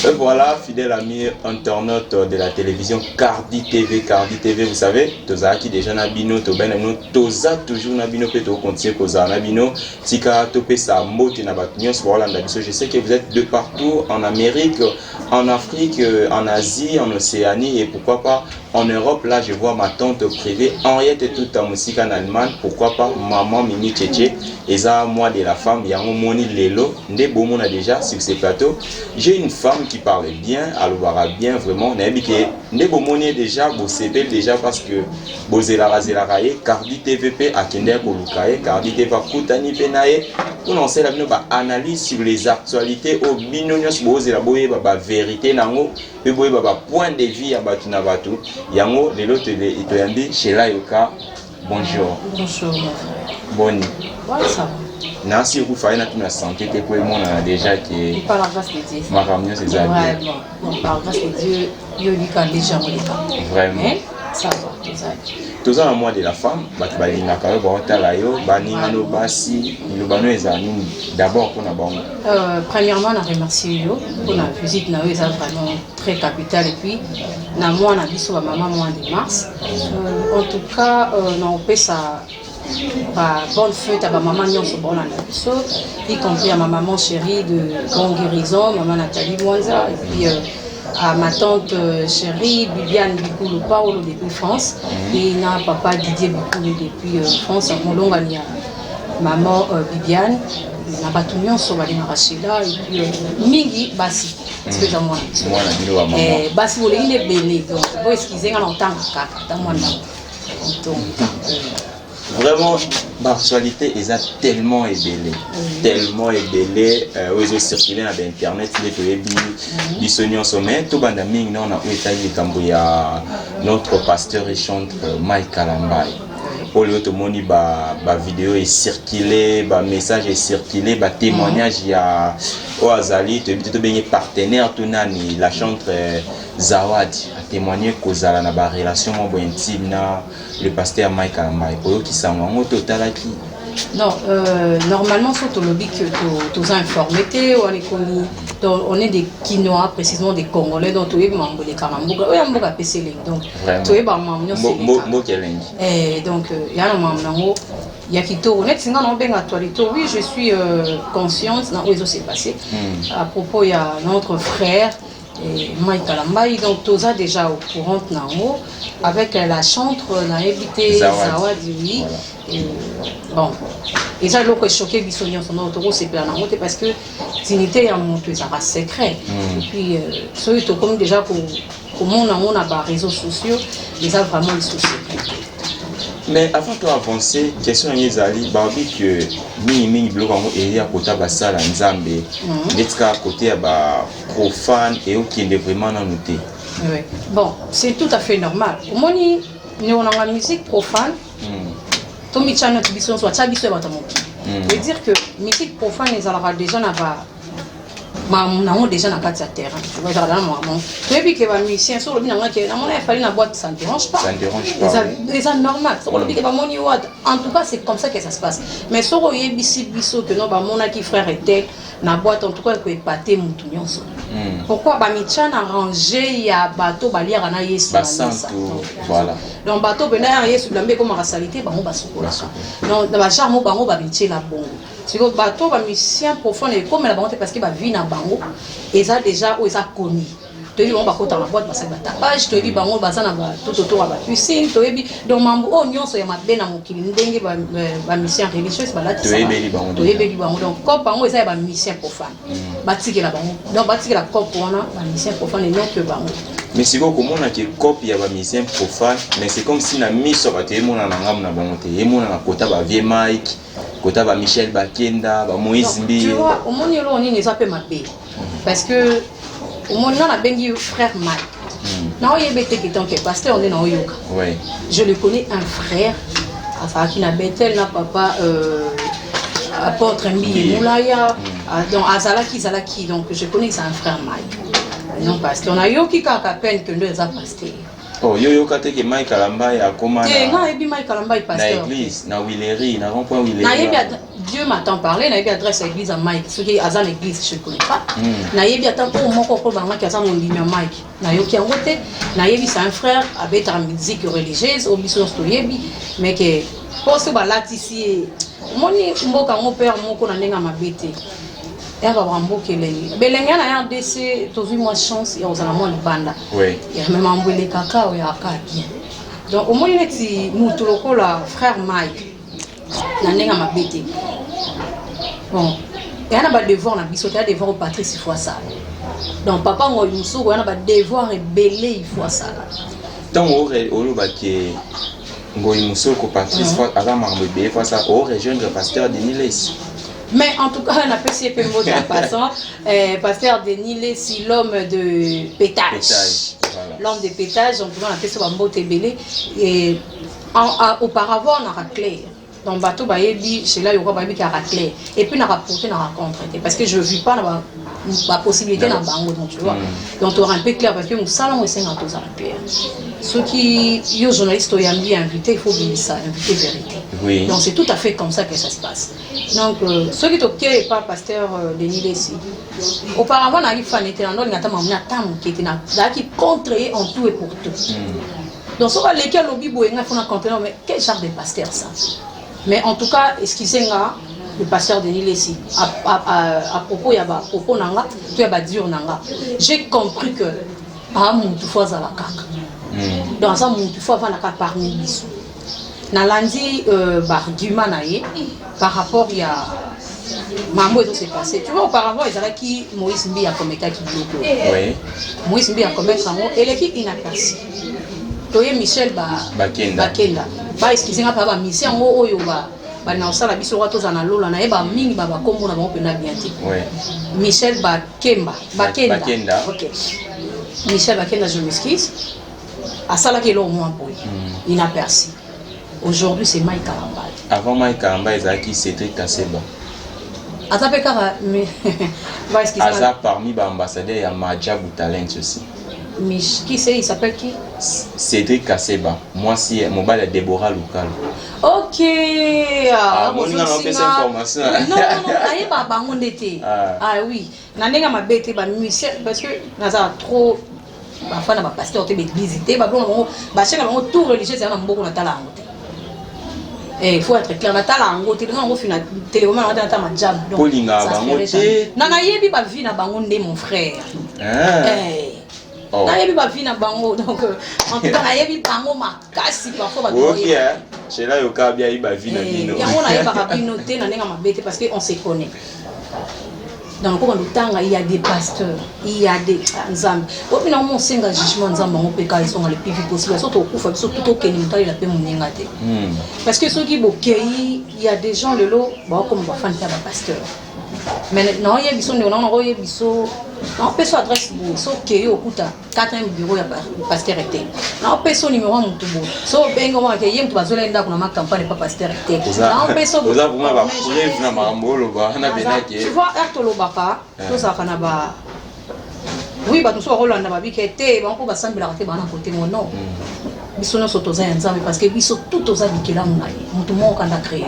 Et voilà, fidèle ami internaute de la télévision Cardi TV, vous savez, Toza qui déjà Nabino, Toza toujours Nabino, Peto continue Koza Nabino, Tika Topé sa mote Nabatunios, voilà, je sais que vous êtes de partout, en Amérique, en Afrique, en Asie, en Océanie et pourquoi pas en Europe. Là, je vois ma tante privée, Henriette et toute ta musique en Allemagne, pourquoi pas maman Mimi Tchétché, et ça, moi de la femme, Yango Moni Lelo, Nde Beaumont a déjà sur ces plateaux. J'ai une femme qui parle bien, elle parle bien vraiment. Nde Beaumont est déjà, Bosebel déjà parce que Bozela Zelaye, Cardi TVP, Akender Kolukaye, Cardi TV Koutani Penaye, pour lancer la analyse sur les actualités au binonios Bozela Boye, Baba vérité, Nango, et Boye Baba point de vie à Batunabatu. Yango, de l'autre, il te dit, Sheila Yoka, bonjour. Bonjour. Bonne. Ouais, ça va. Nancy vous faites la santé, t'es pour le monde déjà qui par la grâce de Dieu. Ma famille, c'est ça. Vraiment. Bon, par la grâce de Dieu, il y a eu déjà vraiment. Mais ça va, tout ça. Tout ça, moi de la femme, bali na kayo ba otala yo, bani ngano basi, le bano ezanu d'abord pour na bango. Premièrement, on remercie yo pour la visite na yo, ça vraiment très capital et puis na moi na biso ba maman mois de mars. En tout cas, on peut ça bonne fête à ma maman Nyonso Bonana, y compris à ma maman chérie de grande guérison, maman Nathalie Mwanza, et puis à ma tante chérie Bibiane Bikoulou Paolo depuis France, et na papa Didier Bikoulou depuis France, à mon long maman Bibiane, na batu Nyonso Bali Marachila, et puis Mingi Basi, excusez-moi. Basi vous l'avez béni, donc vous excusez-moi longtemps, dans mon nom. Vraiment, l'actualité est tellement ébellée, tellement ébellée. Ils ont circulé sur Internet, les sonions sommet. Tout le monde a notre pasteur et chanteur Mike Kalambay. Pour le monde, la vidéo est circulée, le message est circulé, le témoignage il y a Oazali, tu es partenaire, la chanteuse Zawadi a témoigné que vous avez une relation intime le pasteur Mike Kalambay. Pour qui ça non, normalement, sur le lobby que tu as informé, on est des Quinois, précisément des Congolais, donc tu es membre des Karamboga, ou un PC donc tu es membre de donc il y a un membre il y a qui tourne, oui, je suis consciente de ce qui s'est passé. À propos, il y a notre frère. Mike Kalambay, donc tous a déjà au courant avec la chantre on a évité Zawadi bon et ça l'autre choqué bisognon son autre c'est plein en parce que dignité à mon peu ça va secret et puis surtout comme déjà pour comment on a par réseaux sociaux les a vraiment les soucis. Mais avant de avancer, question est Ali, Barbie que mi bloc et à côté de ça la Nzambe, d'être à côté à profane et qui est vraiment en noté. Oui. Bon, c'est tout à fait normal. Au moins nous on a la musique profane. Tombi chana tibison soit chabiso batamoki. Veut dire que musique profane les aura déjà n'a pas on déjà dans la terre. Tu vois dans moi. Tu vois que les musiciens sur le bien que il fallait la boîte ça ne dérange pas. Ça ne dérange pas. C'est normal. En tout cas, c'est comme ça que ça se passe. Mais sur le biso que non mon qui frère était na boîte en tout cas que pâté mutunyoso. Pourquoi ba michan arrangé ya bateau baliara na yesu voilà. Donc bateau bena yesu blambe comme rasalité bango basukola. Donc ba charmo bango ba biché la bongo. Si le bateau va musicien profond et comme la banque parce qu'il va vivre dans bango et ça déjà ou ça connu. Tu dis on va côté la boîte parce que tapage tu dis bango baza na tout autour ba piscine tu dis donc mambo o nyonso ya mabe na mokili ndenge ba musicien religieux ba là tu es bango donc comme bango ça ba musicien profane batiki la bango donc batiki la cop on a ba musicien profane et non que bango. Mais c'est comme on a que copie ya ba musicien profane mais c'est comme si na miso ba te mon na ngam na bango te e mon na kota ba vieux Mike kota ba Michel Bakenda ba Moïse Mbi. Tu vois au monde on n'est pas ma bé parce que au monde on a bengi frère Mike. Na oyebete que tant que pasteur on est na oyoka. Oui. Je le connais un frère à qui na Bethel na papa apôtre Mbi Moulaya donc Azalaki donc je connais c'est un frère Mike. Non parce qu'on a yoki ka peine que nous a pasteur. Oh yo kate que Mike Kalambay a comment na ebi Mike Kalambay pasteur na église na Willery na rond-point Willery na yebi Dieu m'a tant parlé, naïbi adresse à l'église à Mike, ce qui est à l'église, je ne connais pas. Naïbi attend pour mon corps, qui a mon limite à Mike. Naïbi en côté, naïbi c'est un frère avec la musique religieuse, au biso stoyebi, mais que pour ce balat ici, mon père, mon connaît ma bête. Et on va voir un beau kelenge. Belenge na RDC, tu as vu moi chance, il y a aux alamans de banda. Oui. Il y a même un bout de cacao et un bien. Donc au moins il y a nous tout le coup là, frère Mike. Nanenga ma bête. Bon, il y a un devoir na biso, il y a devoir au Patrice il faut ça. Donc papa moi il y a un devoir rebelle il faut ça. Tant au baki ngoy muso ko Patrice faut aga marbe faut ça au rejoindre pasteur Denis Lessi. Mais en tout cas, on a apprécié le mot de passant. Pasteur Denis Lessi, l'homme de pétage. Voilà. L'homme de pétage, on a appelé ça un mot de et auparavant, on a raclé. Dans le bateau, chez là, il y aura qui a raclé. Et puis, on a rapporté, on a rencontré. Parce que je ne vis pas la possibilité dans le bango, donc tu vois. Donc, on aura un peu clair parce que nous salons et c'est un peu pierre. Ceux qui, les journalistes ont invité, il faut oublier ça, inviter vérité. Oui. Donc, c'est tout à fait comme ça que ça se passe. Donc, ceux qui sont ok, pas pasteur Denis Lessi. Auparavant, on a eu fan était dans le qui était là, qui contre en tout et pour tout. Donc, si on a lesquels lobby il faut comprendre, mais quel genre de pasteur ça? Mais en tout cas, excusez-moi, le pasteur Denis Lessi, à propos, il y a des propos, il y a des durs. J'ai compris que mon tout fois à la caca. Dans ça, mon tout fois à la caca parmi les Nalandi argument par rapport à Mambo et s'est passé. Tu vois, auparavant, ils avaient qui Moïse Mbi a commis qui bloque. Oui. Moïse Mbi a commis ça, et l'équipe inaperçue. Toye Michel Bakenda. Excusez-moi, papa, mission oyo na osala biso wa tozana lola na eba mingi baba kombo na bango pena bien ti. Michel Bakenda. OK. Michel Bakenda, je m'excuse. Asala ke lo moins pour inaperçu. Aujourd'hui, c'est Mike Kalamba. Avant Mike Kalamba, ils avaient qui Cédric Kaseba. Azapeka mais Azap parmi les ambassadeurs, il y a Madja Boutalent aussi. Qui c'est? Il s'appelle qui? Cédric Kaseba. Moi, c'est mon bal est Déborah Local. Ok. Moi, on a fait cette information. Non, aïe, bah, on était. Ah oui. Nanenga ma bête, bah, musicien, parce que Naza trop. Bah, fan à ma pasteur, t'es visité, bah, bon, bah, chacun a tout religieux, c'est un beaucoup de talent. Il faut être clair, la talent, t'es dans un téléroman, on a un jam. Paulinga, Nana yebi ba vie na bango ndé mon frère. Na yebi ba vie na bango donc en tout cas na yebi bango makasi parfois ba. OK, c'est là yoka bien ba vie na bino. Ya on a yebi ba bino té na nenga mabete parce que on se connaît. Dans le cours de temps, il y a des pasteurs, il y a des nzambe. Au final, on sait que jugement nzambe on peut ils sont les plus vite possible. Surtout au cours, surtout au Kenya, il a pas mon ningate. Parce que ceux qui bokéi, il y a des gens le lot, bon comme on va faire un pasteur. Mais non, il y a des gens on a biso, on peut soit adresse bon, so kéi au kuta, 4e bureau ya pasteur était. On peut son numéro mon tout bon. So bengo moi que yem tu bazola nda kuna ma campagne pas pasteur était. On peut so. Vous avez vraiment ba preuve na marambolo ba na benaki. Tu vois Artolo Baka, tout ça kana ba. Oui, ba tout so Rolanda ba bikete, ba ko ba sambela ka te ba na côté mon nom. Biso no sotoza ya nzambe parce que biso tout oza bikela mon aïe. Mutu mo kanda créer.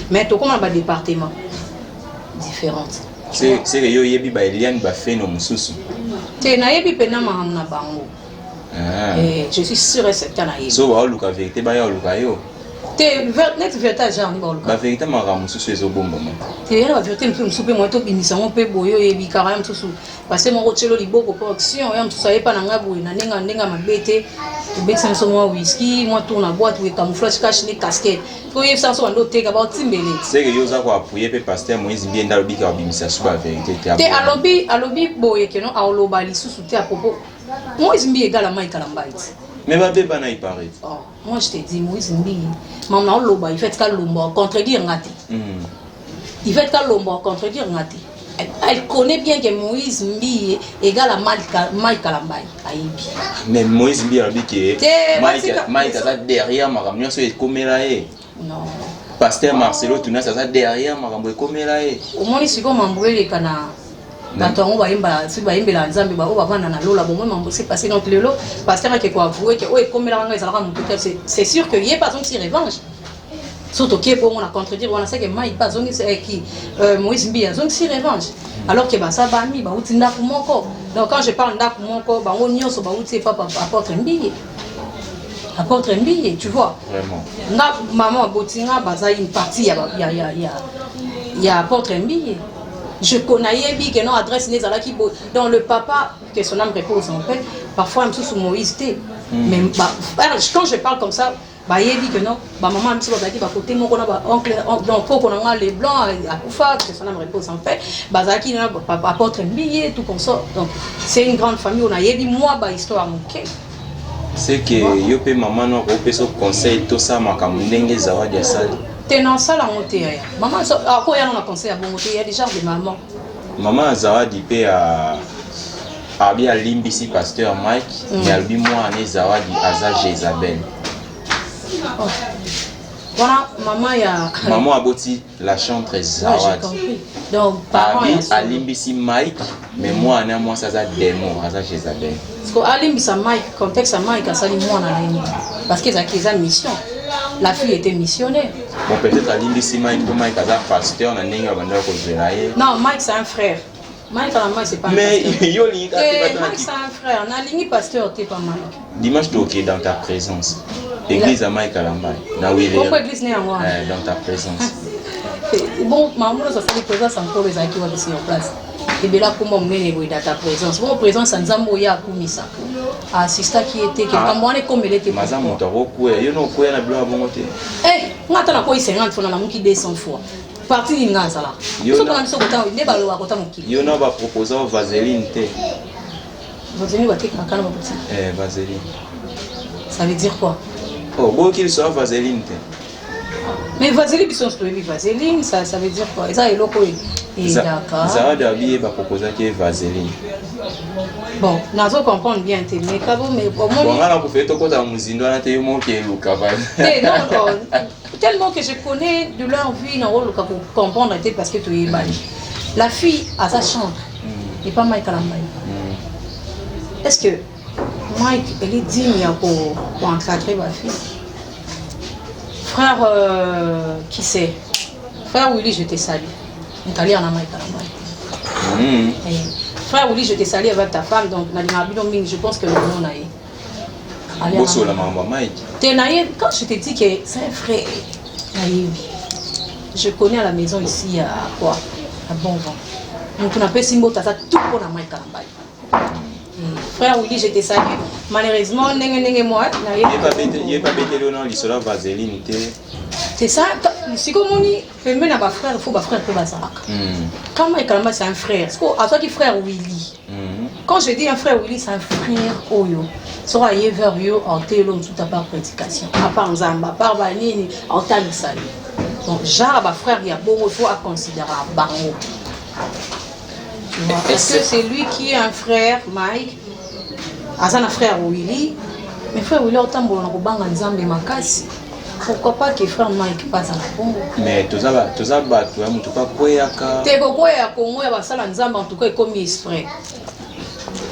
Mais to comme ba département différentes. C'est que yo yebi ba Eliane ba fait no mususu. Te na yebi pena ma na bango. Je suis sûr et certain na yebi. So ba luka vérité ba ya luka yo. Te net vérité genre ni ba luka. Ba vérité ma ra mususu ezo bomba ma. Te ya ba vérité mususu pe mo to binisa mo pe boyo yebi kara mususu. Parce que mon rotelo liboko production ya mususu ayepa na ngabu na ndenga mabete. Bexam so mo whisky, moi tourne na boîte ou camouflage cache ni casquette. Ko yeb sa so ando te ka ba timbele. C'est que yo za ko appuyer pe pasteur Moïse bien dans le bi ka bimisa su ba vérité te. Te alobi boye ke non aloba li susu te à propos. Moïse Mbi égal à Mike Kalamba. Mais ba be bana il paraît. Oh, moi je te dis Moïse Mbi. Maman aloba il fait ka lomba contredire ngati. Il fait ka lomba contredire ngati. Elle connaît bien que Moïse Mbi égale à Mike Kalamba. Mais Moïse Mbi a dit que Mike a derrière Maramio so ekomelae. Non. Pasteur Marcelo Tuna ça derrière Marambo ekomelae. Au moins si comme Mamboué kana bato on va imba si ba imbela nzambe ba o ba vana na lola bon même c'est passé donc le lot pasteur a que quoi avouer que o ekomela nga ezalaka mon peut-être c'est sûr que y est pas donc si revanche. Surtout qui est pour on a contredire, on a ça que Mike pas zongi c'est qui Moïse Mbia zongi si revanche. Alors que bah ça va mi bah outi ndaku moko. Donc quand je parle ndaku moko bah on nyonso bah outi papa apporte Mbia. Apporte Mbia, tu vois. Vraiment. Nga maman botinga bah ça une partie il y a apporte Mbia. Je connais bien que non adresse les qui dans le papa que son âme repose en paix. Parfois un peu sous Moïse mais bah, quand je parle comme ça bah il dit que non bah maman me dit bah côté mon oncle donc pour qu'on a les blancs à Koufa que son âme repose en paix bah ça qui apporte un billet tout comme ça. Donc c'est une grande famille on a dit moi bah histoire OK c'est que yo pe maman no ko pe so conseil tout ça makamu ndenge zawadi ya sali t'es dans ça la montée maman ça quoi y a un conseil à bon montée il y a déjà des maman zawadi pe a bien limbisi pasteur Mike mais albi moi ane zawadi aza Jezabel. Voilà, maman y a. Maman a bâti la chantre zawadi. Donc, parents a limbisi Mike, mais moi, ça a démon, ça Jezabel. Parce que alimbisa Mike, contexte à Mike, ça dit moi parce qu'ils ont une mission. La fille était missionnaire. Bon, peut-être à limbisi Mike, pour Mike, ça pasteur, on a n'enga bandeur ko zelaye. Non, Mike c'est un frère. Mike c'est pas un mais yo Mike c'est un frère. On a ligné pasteur, t'es pas Mike. Dimanche tu es dans ta présence. Église à Mike Alamba. Pourquoi église n'est en moi? Dans ta présence. Bon, maman ça fait présence encore les acquis qui sont en place. Et bien là comment mener dans ta présence. Bon présence en Zamboya Kumisa. Assistant qui était quelqu'un moi ne comme il était. Maza motaro quoi, yo no quoi na blanc bon côté. Ngata na quoi 50 fois na muki 200 fois. Parti l'inganza là. So quand ça kota ne ba lo akota muki. Yo na ba proposer vaseline te. Vaseline va te kakana ba petit. Vaseline. Ça veut dire quoi? Oh, bon qu'il soit vaseline te. Mais vaseline sont prévu vaseline ça veut dire quoi? Et ça est loco et d'accord. Ça va habiller ba proposer que vaseline. Bon, nous comprendre bien tes mais au moins bon on a pour faire tout côté muzindo na te mo ke luka ba. Non, tellement que je connais de leur vie dans rôle pour comprendre parce que tu es bali. La fille a sa chambre. Et pas Mike Alamba. Est-ce que Mike elle est digne pour encadrer ma fille? Frère qui c'est? Frère Willy, je te salue. On allé en Mike Alamba. Frère Willy, je te salue avec ta femme, donc je pense que le nom a quand je te dis que c'est un frère, je connais à la maison ici à quoi? À Bon Vent. Donc on appelle Simbo Tata tout pour la Mike Alamba. Frère Willy, je te salue. Malheureusement, moi, il n'y a pas bêté le nom, il sera vaseline. C'est ça, si comme on dit, même à frère, il faut que frère peut quand Mike Alamba c'est un frère, à toi qui frère Willy. Quand je dis un frère Willy, c'est un frère Oyo. Sera vers yo en télo tout à part prédication. À part Nzamba, par Banini, en Talisali. Donc, genre, frère, il y a beaucoup de fois à considérer Bango. Est-ce que c'est lui qui est un frère, Mike? Azan un frère Willy. Mais frère Willy, autant bon, on a Nzambe Makasi. Pourquoi pas que frère Mike passe à la Congo? Mais tout ça, tu as tout pas quoi ya ka. T'es quoi ya Congo ya basala Nzambe en tout cas comme esprit.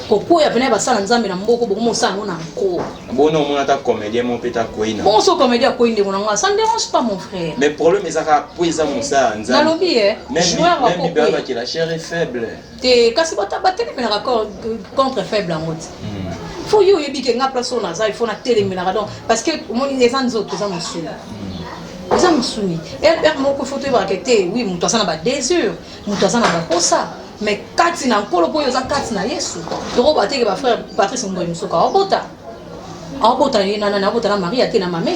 Pourquoi ya venir basala Nzambe na mboko beaucoup ça on a encore. Bon non, on a ta comédien mon peta koina. Bon so comédien koina mon ça ne dérange pas mon frère. Mais problème c'est ça poisa mon ça Nzambe. Dans lobby même Bibaba qui la chair est faible. T'es kasi bata batele mais raccord contre faible en mode. Faut yo yebi que nga place on a ça il faut na télé mais parce que mon les autres ça mon sou. Ça me soumis. Et mon photo va quitter oui mon ça na ba désir, mon ça na ba kosa. Mais quand il n'a pas le pouvoir, quand il n'a yesu. Donc on va dire que frère Patrice Ngoyi Musoka obota. Obota ni nana obota na Marie ate na ma mère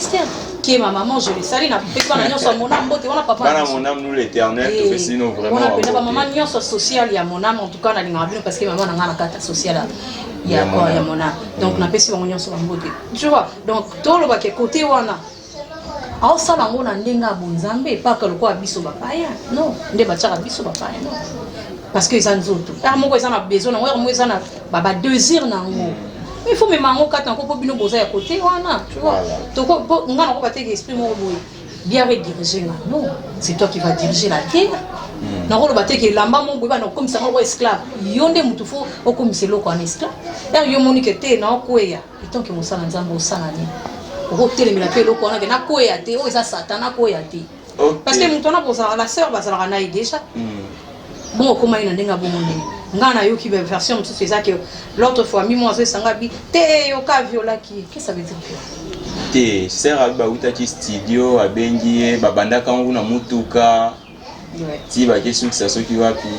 qui est ma maman je le salue na pas na nyonso mon âme bote wana papa. Bana mon âme nous l'éternel tout sinon vraiment. On appelle pas maman nyonso social il y a mon âme en tout cas na linga bino parce que maman na ngana carte sociale. Il y a quoi il y a mon âme. Donc na pesi mon nyonso bote. Tu vois donc tout le baké côté wana. Alors ça na ngona ndenga bonzambe pas que le quoi biso bapaya. Non, nde bachaka biso bapaya non. Parce que ils ont tout. Car moi ils ont besoin, moi ils ont baba désir nango. Il faut même mango quand encore pour bino boza à côté wana, tu vois. Donc on va pas t'exprimer esprit moi bien rediriger non, c'est toi qui vas diriger la terre. Na rolo baté que lamba mon boba comme ça moi esclave. Yonde mutu fo o comme c'est loko en esclave. Là yo moni que té na ko ya. Et tant que mo sala nzambo sala ni. hôtel mais la paix loko na ko ya te o ça satana ko ya te parce que mon tona pour ça la sœur va ça la naï déjà bon comment il ndinga bon ngana yo qui veut version c'est ça que l'autre fois mi moi ça ngabi te yo ka viola qui qu'est-ce ça veut dire te sœur alba utaki studio abengi babanda kangu na mutuka ti ba kesu ça ce qui va puis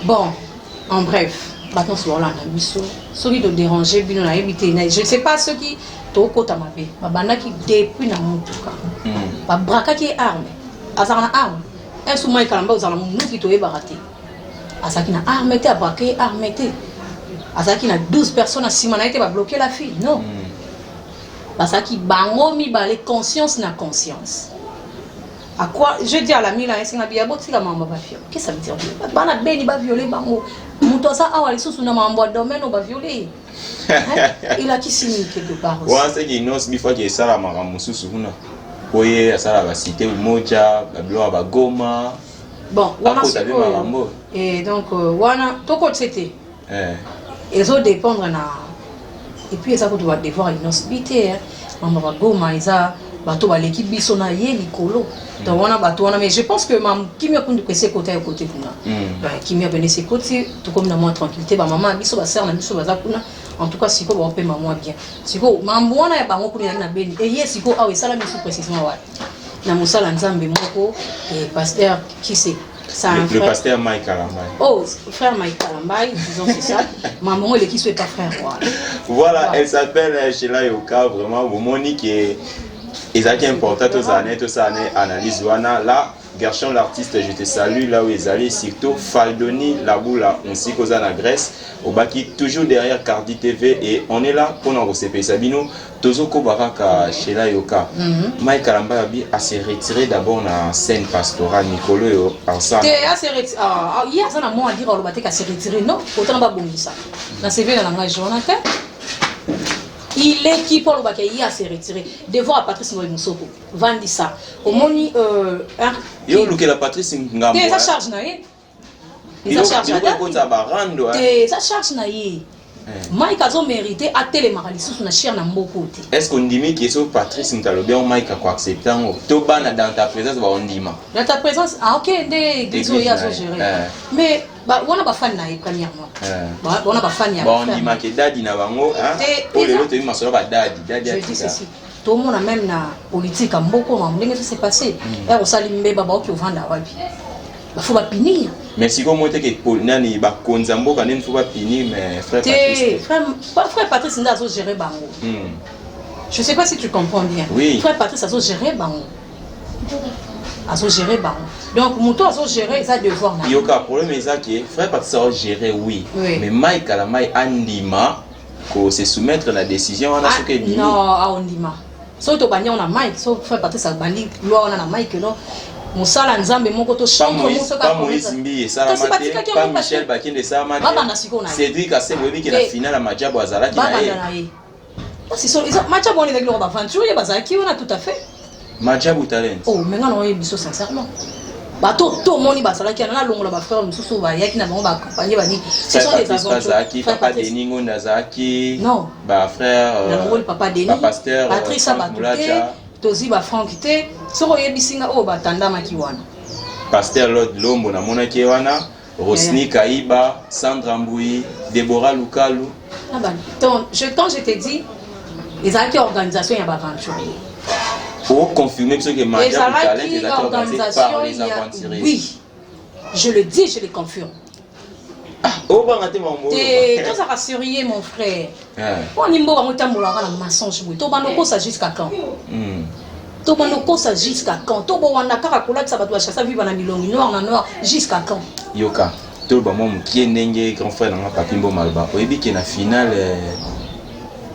bon en bref maintenant sur là na biso ceux qui te déranger bino na éviter je sais pas ceux qui to kota mabe babanda qui depuis na mutuka ba braka qui arme azana arme un sous moi kalamba uzala mu qui to e baraté azaki na arme te abraqué arme te azaki na 12 personnes à sima na été ba bloquer la fille non parce que bango mi ba les conscience na conscience à quoi je dis à l'ami là c'est na bia boti la mamba ba fio qu'est-ce que ça veut dire bana beni ba violer bango muto sa awali susu na mamba domaine ba violer il a qui signe quelque part aussi ouais c'est qui non c'est bifo qui sala maramu susu kuna oye asala ba cité moja ba blo ba goma bon wana et donc wana toko c'était ils ont dépendre na et puis ça doit devoir une hospitalité mama ba goma isa bato ba l'équipe biso na ye likolo donc wana bato wana mais je pense que mam kimia kundu kwese côté à côté kuna kimia bene se côté tout comme na moi tranquillité ba maman biso ba sœur na biso baza kuna en tout cas siko ba pema moi bien siko mambo wana ya bango kuna na beni et ye siko awe sala biso précisément wa na musala nzambe moko et pasteur qui c'est ça le pasteur Mike Kalambay. Oh, frère Mike Kalambay, disons c'est ça. Maman, il est qui soit pas frère. Voilà, elle s'appelle Sheila Yoka, vraiment, vous Monique et ça qui est important, tout ça, analyse wana là. Gershon l'artiste, je te salue là où ils allaient, surtout Faldoni, la boule, on s'y cause en Grèce, au baki toujours derrière Cardi TV et on est là pour nous recevoir. Sabino, Tozoko Baraka, Sheila Yoka, Mike Kalamba a se retiré d'abord dans la scène pastorale, Nicolo ensemble. T'es retiré, hier ça n'a moins à dire au bateau qu'à se retirer, non, autant pas bon ça. Dans CV dans la langage Jonathan. Il est qui pour le bac il a se retiré devant à Patrice Mousoko vandi ça au moni yo luke la Patrice ngambo ça charge na ye ça charge ça charge na ye Mike a mérité à télémarali sous na cher na mboko te est-ce qu'on dit que so Patrice Ntalobe on Mike a quoi accepter to bana dans ta présence va on dima dans ta présence OK des griso ya so gérer mais ba wana ba fan na ye premièrement ba wana ba fan ya ba on dima que dadi na bango hein pour les autres masola ba dadi je dis ceci tout le monde a même na politique en mboko ma ndenge ça s'est passé et on salimbe baba qui vanda wapi il faut pas punir mais si vous montrez que nani ba konzambo quand il faut pas punir mais frère Patrice frère Patrice n'a pas géré bango je sais pas si tu comprends bien oui. Frère Patrice a géré bango a géré bango donc mon tour a géré ça devoir il y a aucun problème mais ça qui est frère Patrice a géré oui mais Mike Kalambay andima ko se soumettre la décision on a ce que non andima so to banya on a Mike so frère Patrice a bandi loi on a Mike non Moussala Nzambe moko to chantre moko pas Moïse Mbi ça la maté pas Michel Bakinde ça maté Cédric Assebobi qui la finale à Majabo Azala qui na ye si so Majabo on est avec le aventure il bazaki on a tout à fait Majabo talent oh mais non on biso sincèrement bato to moni basala ki na longola ba frère mususu ba yaki na bango ba accompagner bani ce sont des aventures papa Denis Ngonda Zaki non ba frère papa Denis pasteur Patrice Abatuke tozi ba Franck te soko yebisinga o batanda maki wana pasteur Lord Lombo na monaki wana Rosni Kaiba Sandra Mboui Deborah Lukalu donc je t'ai dit les acquis organisation ya ba aventurier pour confirmer ce que Maja Talent les acquis organisés par les aventuriers oui je le dis je le confirme oh bah raté mon mot toi ça rassurer mon frère on nimbo ba mutambola na mensonge oui to banoko ça jusqu'à quand to banoko ça jusqu'à quand to bo wana kaka kola ça ba to chassa vivre na milongi noir na noir jusqu'à quand yoka to ba mom qui ndenge grand frère na Papimbo Malba oyebi ki na finale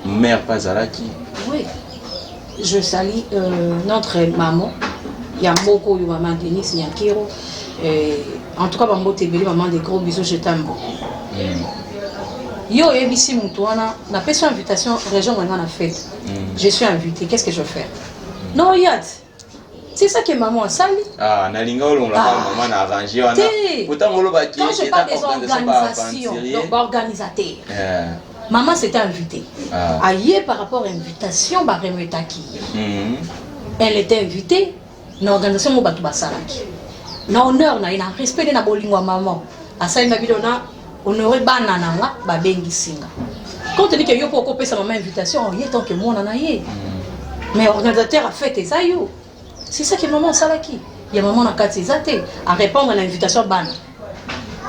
mère Pazalaki oui je salue notre maman Yamboko yo maman Denise Nyakiro en tout cas Bambo Tebeli maman des gros bisous je t'aime yo ebisi mutu wana na pesa invitation région wana na fête je suis invité qu'est-ce que je fais non yat c'est ça que maman a sali na linga olonga maman na arrangé wana pourtant on lo ba qui quand je parle des organisations donc organisateur Maman s'était invitée. Aïe, par rapport à l'invitation, elle était invitée dans l'organisation de Basalaki. Dans l'honneur, dans le respect de la maman. À ça, il m'a dit honoré Banananga, Babengi Singa. Quand on dit que yo pour couper sa maman invitation, il y a tant que moi, mais l'organisateur a fait tes aïeux. C'est ça que maman Salaki. Il y a maman qui a tes athées à répondre à l'invitation Ban.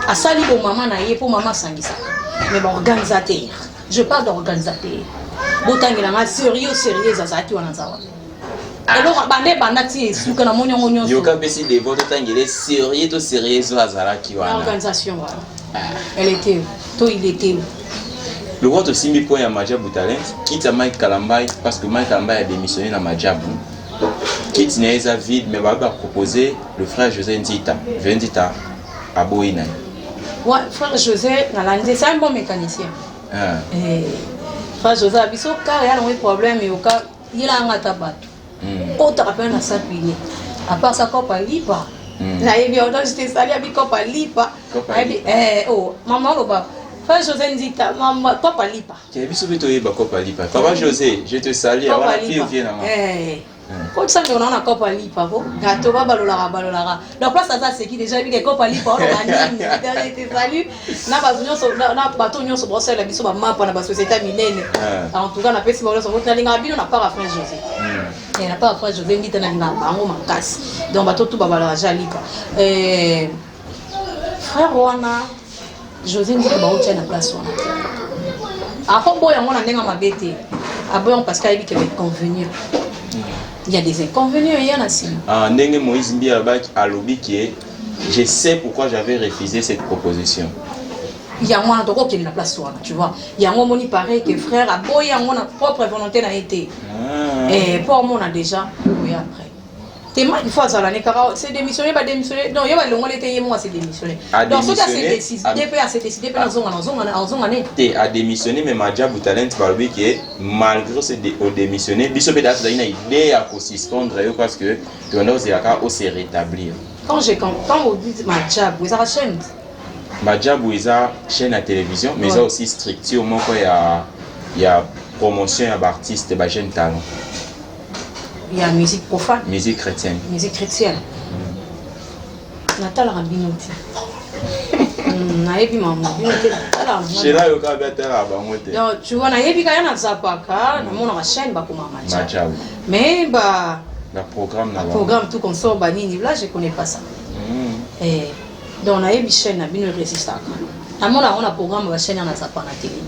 À ça, il y a maman naïe pour maman Sangisa. Mais l'organisateur, je parle d'organisateur. Botangi na sérieux Zazaki Wanazawa. Alors, Banati, Souka na Monyon Monyon. Yoka Bessi de votre tangile sérieux Zazaki Wana. L'organisation, elle était, tout il était. Le roi aussi mis point à Majabou Talent, quitte à Mike Kalambai, parce que Mike Kalambai a démissionné dans Majabou. Quitte Neza vide, mais va proposer le frère José Ndita, Vendita, à Boina. Ouais, frère José, c'est un bon mécanicien. Frère José, il y a un problème, il a un tabac. Autre rappel à sa pile. À part sa copa lipa. Là, il y a j'étais salé avec copa lipa. Oh, maman, frère José Ndita, maman, copa lipa. Tu as vu ce que tu as copa lipa. Papa José, je te salue. Avant la fille vient là. Quand ça on a copa lipa, gâteau balolara. La place ça c'est qui déjà vu que copa lipa on a nini. Te salue. Na bato nyo so brosser la biso ba mapa na ba société minene. En tout cas na pesi ba so votre linga bino na pas frère José. Et na pas frère José Ndita na linga bango makasi. Donc bato tout ba balolara jalipa. Frère Wana José Ndita ba otia na place wana. Avant boy on a ndenga mabete. Aboyon parce qu'il y a des convenus. Il y a des inconvénients, il y en a aussi. Ndenge Moïse Mbialbak a lobby qui est, je sais pourquoi j'avais refusé cette proposition. Il y a un endroit qui est la place, tu vois. Il y a un moment pareil que frère a beau, il y a mon propre volonté n'a été. Et pour moi on a déjà, oui après. T'es mal il faut ça l'année car c'est démissionné, pas démissionné. Non, il y a le moment l'été moi c'est démissionné. Donc ce cas c'est décidé, c'est décidé pendant en zone année. T'es à démissionner mais Majabou Talent Balbi qui est malgré ce démissionné, biso peut-être une idée à suspendre parce que tu en as aussi rétablir. Quand vous dites Majabou, ça chaîne. Majabou est chaîne à télévision mais ça aussi structure moi il y a promotion à artiste ba jeune talent. Il y a musique profane. Musique chrétienne. Musique chrétienne. Natal Rabinoti. Naebi maman. Chez là, il y a un donc tu vois, naebi quand il y a un zapaka, na mon chaîne ba kuma matcha. Mais bah. Le programme na. Programme tout comme ça, banini là, je connais pas ça. Et donc naebi chaîne na bino résistaka. Na mon on a programme ba chaîne na zapaka na télé.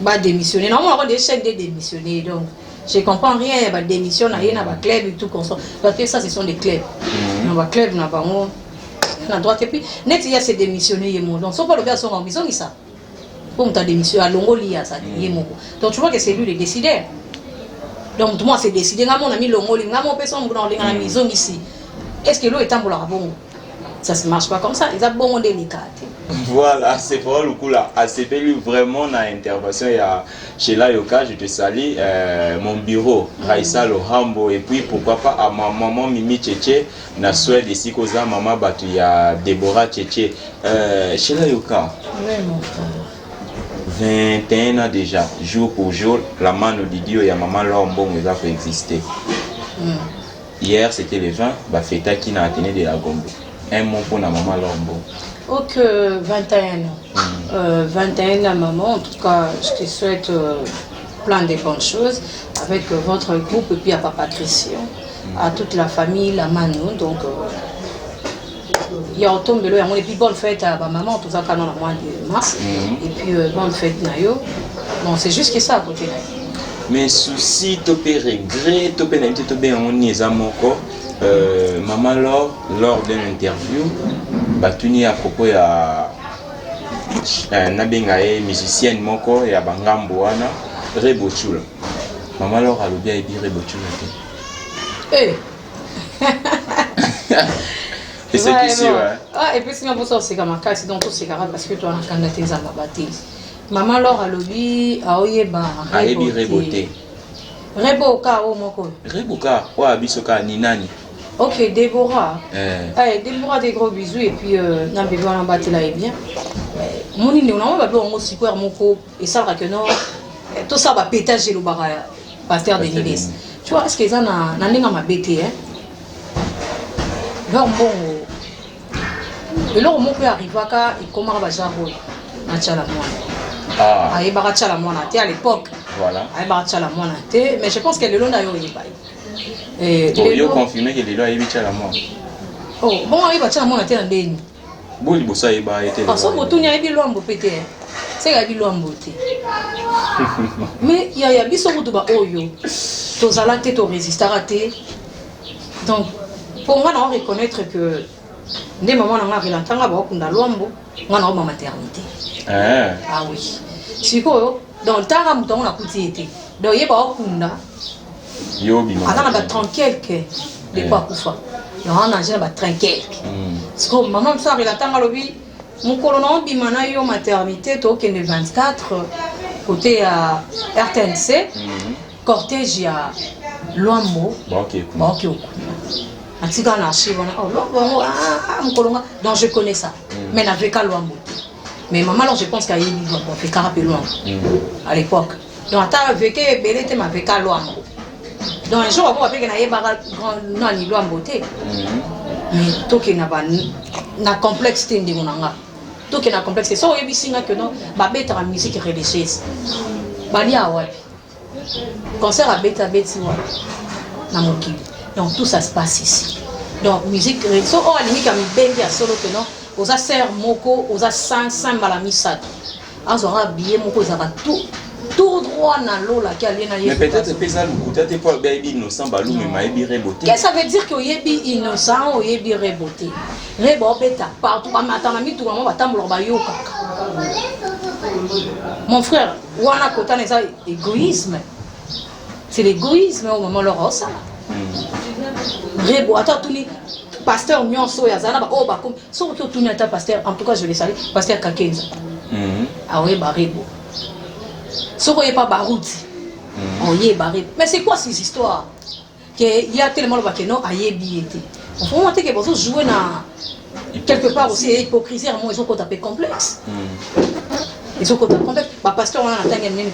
Ba démissionner. Non, on a des chaînes de démissionner donc. Je comprends rien, il y a des démissions, il y a des clubs et tout comme ça. Parce que ça, ce sont des clubs. Il y a des clubs, il y a droite. Et puis, net, il y a ces démissionnés. Donc, si on parle de ça, ils ont ça. Pour me démissionner, à l'ongoli, ça. Donc, tu vois que c'est lui le décideur. Donc, moi, c'est décidé. Mon ami l'ongoli, mon personne dans la maison ici. Est-ce que l'eau est en bon? Ça ne marche pas comme ça. Ils ont bon délicat. Voilà, c'est pour le coup là. C'est vraiment dans l'intervention. Chez la Yoka, je te salue. Mon bureau, Raissa Lohambo. Et puis pourquoi pas à ma maman Mimi Tchétché. Na souhait d'ici qu'aux maman Batu, il y a Déborah Tchétché. Chez la Yoka. Oui, mon frère. 21 ans déjà, jour pour jour, la main de Dieu et la maman Lohambo va exister. Hier, c'était le 20, fête qui n'a atteint de la Gombe. Un mot pour la maman Lohambo. Ok, 21 ans. 21 ans, maman. En tout cas, je te souhaite plein de bonnes choses avec votre groupe et puis à Papa Christian, à toute la famille, la Manu. Donc, il y a autant de l'eau. Et puis, bonne fête à ma maman, tout ça, quand on a mois de mars. Et puis, bonne fête, Nayo. Bon, c'est juste que ça à côté. Mais souci, tu peux regretter, tu peux n'importe tu peux en nier maman lors d'une interview, batuni à propos ya nabengaye musicienne moko ya bangambo wana Rebochula. Maman lor a lobby et Rebochula. Eh. Et c'est ici ouais. Ah et puis sinon pour ça c'est comme un cas donc tout c'est grave parce que toi on a candidaté à ma baptise. Maman lor a lobby a oyeba Reboté. Reboka o moko. Reboka wa bisoka ni nani? Ok, Déborah. Déborah, des gros bisous. Et puis, Nambébo, on a battu là et bien. Mon île, on a pas un super moko et ça va que non. Tout ça va pétage le barra pasteur de Nilis. Tu vois, est-ce que ça n'a pas ma bête, hein? Bon, et là, mon père arrive à et comment va jarro à Chalamoine. Ah, il va à Chalamoine à l'époque. Voilà. Il va à Chalamoine mais je pense que le long d'ailleurs il va. Et il a confirmé que le long est à Chalamoine. Oh, bon, il va à Chalamoine à Télandé. Bon, il bosse à Eba et Télandé. Parce que tout n'y a pas de l'homme pété. C'est la vie l'homme beauté. Mais il y a des choses qui sont tous à la tête, au résistant à rater. Donc, pour moi, on reconnaître que des moments où on a vu l'entendre, on a l'homme, on a une maternité. Ah oui. Si quoi, dans le temps, on a coûté. Donc, il y a pas de on a 30 quelques de quoi pour ça. Donc, on a 30 quelques. Parce que maman, ça, il a tant à l'objet. Mon colonel Bimana yo maternité toke le 24 côté à RTNC cortège à Luambo ok atika na archive on mon colonel donc je connais ça mais n'avait qu'à Luambo mais maman alors je pense qu'à Yébi on fait carapé Luambo à l'époque donc attends vécu belé te m'avait qu'à Luambo donc un jour on va appeler que na Yéba grand non ni Luambo te mais toke na ba na complexité de mon anga donc il a complexe c'est ça au début singa que non ba beta la musique religieuse bali a ouais concert à beta wa na mokili donc tout ça se passe ici donc musique so oh alimi ka mi bengi a solo que non oza ser moko oza 5 malamisa azora billet moko za tout droit na lola qui allait na mais peut-être pesa lu peut-être pour baby innocent balou mais maïbi reboté qu'est-ce que ça veut dire que yebi innocent ou yebi reboté rebo beta partout ba matana mi tout maman ba tambola ba yoka mon frère wana kota na ça égoïsme c'est l'égoïsme au moment leur ça rebo attends tout ni pasteur nyonso ya zana ba oh ba comme surtout tout ni ata pasteur en tout cas je les salue pasteur Kakenza ah oui ba rebo ce qu'on n'est pas barouti, on y est barré. Mais c'est quoi ces histoires? Il y a tellement de bateaux à y être. Il faut montrer que vous jouez quelque part aussi hypocrisie, ils ont tapé complexe. Ils ont tapé complexe. Pasteur, on a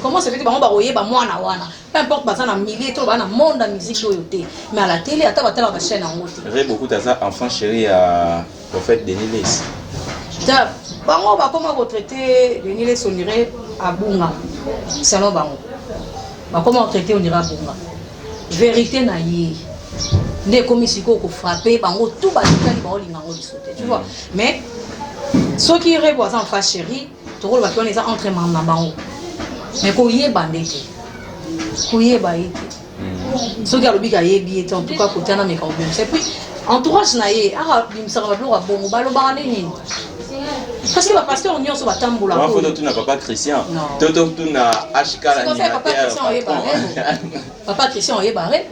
comment ça fait que on va oyer moi na wana. Peu importe bazan na milliers to bana monde la musique yoyote. Mais à la télé ata batala ba chaîne en haut. J'ai beaucoup d'asa enfants chéris à prophète Denis. Bango ba comment retraité Denis Soniré à Bunga. Salon bango. Ba comment retraité on ira Bunga. Vérité na yi. Né comme ici ko frapper bango tout ba tikali ba olinga ngo bisote. Tu vois. Mais ceux qui reboisent en face chérie, tu vois ba les entre maman bango. Mais ko yeba ndete. Ko yeba ite. Ceux qui a le big a yebi en tout cas côté na meka obien. C'est puis entourage na ye ah bimsaka ba blo ba bongo ba lo ba nini. Parce que le pasteur on y a sur la tamboula. Moi faut tout na papa Christian. Toto tout na HK la papa Christian est barré. Papa Christian est barré.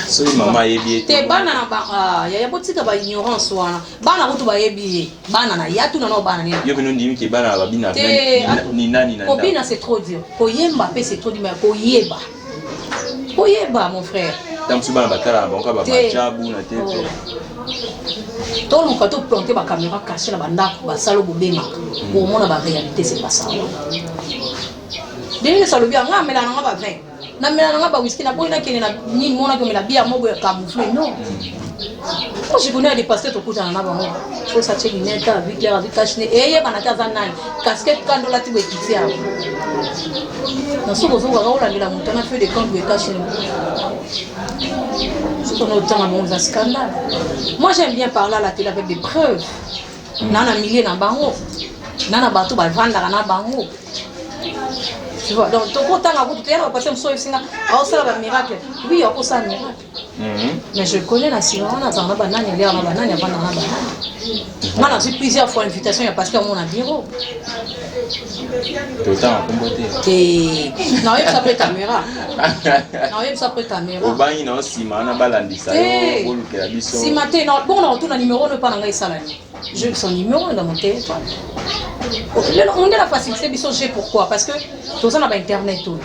So maman yebi. Te bana na ba ya botika ba ignorance wana. Bana kutu ba yebi. Bana na ya tu na no bana ni. Yo bino ndimi ke bana ba bina ni nani na. Ko bina c'est trop dur. Ko yemba pe c'est trop dur mais ko yeba. Ko yeba mon frère. Tam su bana batala ba ba majabu na te. Tout le monde a planté la caméra cachée dans la salle pour bien pour moi la réalité c'est pas ça. Déjà ça le bien on a mais là on va faire. Na mais là on va whisky na boy na kene na ni mona comme la bière mo camouflé non. Moi je connais des pasteurs tout côté na ba mo. Faut ça check net avec la avec caché et y a bana kaza nani casquette quand la tu veux quitter. Na soko soko ga ola la montana fait des camps de caché. C'est qu'on a autant à mon scandale. Moi j'aime bien parler à la télé avec des preuves. Nana milliers na bango. Nana bateau ba vendre na bango. Tu vois donc ton content à vous tout à l'heure parce que me soif singa ah ça va miracle. Oui, on peut ça miracle. Mais je connais la sirène on a dans la banane il y a la banane il y a pas dans la banane. Moi j'ai plusieurs fois invitation il y a parce que mon bureau. Tout le temps en beauté. Et non, il s'appelle caméra. Non, il s'appelle caméra. Au bain non si mana balandi ça yo bolu ke biso. Si matin non bon on tourne numéro ne pas dans salani. Je son numéro dans mon téléphone. On a la facilité biso j'ai pourquoi parce que tout ça on a internet tout.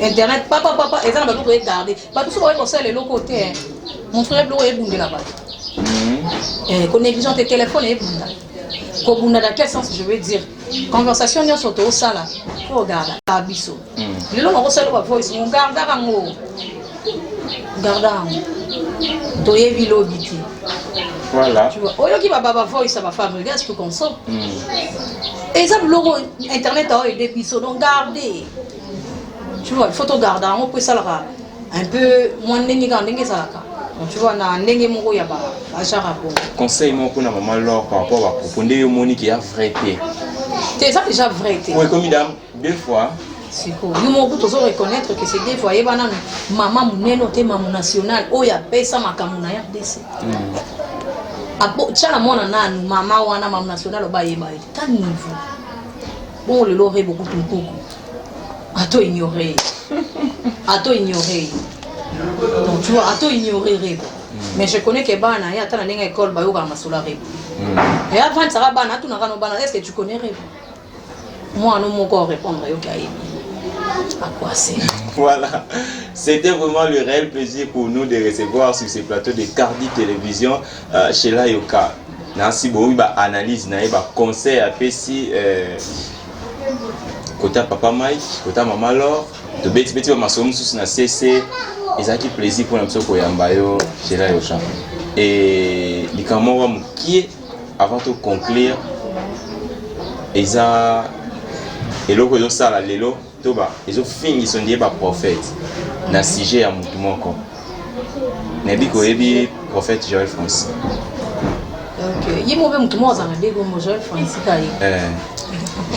Internet papa et ça on va tout regarder. Pas tout ça on va passer les locaux côté. Mon frère Blo est bundé là-bas. Qu'on négligente téléphone et bunda. Kobuna dans quel sens je veux dire? Conversation nous sur tout ça là. Regarde, abisso. Le long on sait le voice, on garde arango. Gardant. Toye vilo biti. Voilà. Tu vois, au lieu qu'il va baba voice ça va faire regarde ce qu'on sort. Et ça le logo internet a aidé bisso donc garder. Tu vois, il faut te garder, on peut ça là un peu moins n'engi ça. Tu vois, na ndenge moko ya ba achara bon. Conseil mon pour maman Laure par rapport à propos de Monique qui a vérité. C'est ça déjà vérité. Oui, comme dame deux fois. C'est cool. Nous mon but toujours reconnaître que c'est des fois y bana maman muneno te maman national o ya pesa makamuna ya dese. Apo tchala mona nanu mama wana maman national o ba yeba ta niveau. Bon le loré beaucoup tout beaucoup. Ato ignorer. Ato ignorer. Donc tu vois, à toi ignorer. Mais je connais que Bana, il y a tant d'écoles école, bah, il y a masula rêve. Et avant ça, Bana, tu n'as pas Bana, est-ce que tu connais rêve? Moi, non, mon corps répondre, ok. À quoi c'est? Voilà, c'était vraiment le réel plaisir pour nous de recevoir sur ces plateaux de Cardi Télévision chez la Yoka. Nancy Boui, bah analyse, bah conseil à Pessi, côté papa Mike, côté maman Laure, de bêtis bêtis, ma somme sous na CC. Ils ont plaisir pour nous koyambayo chez la Yoka. Et les camarades qui avant de conclure, ils ont et le que ça la lelo toba ils ont fini ils sont des prophètes na sujet à mutu moko. Nebi ko ebi prophète Joël Francis. OK, il m'a mutu mo za ndego mo Joël Francis kai.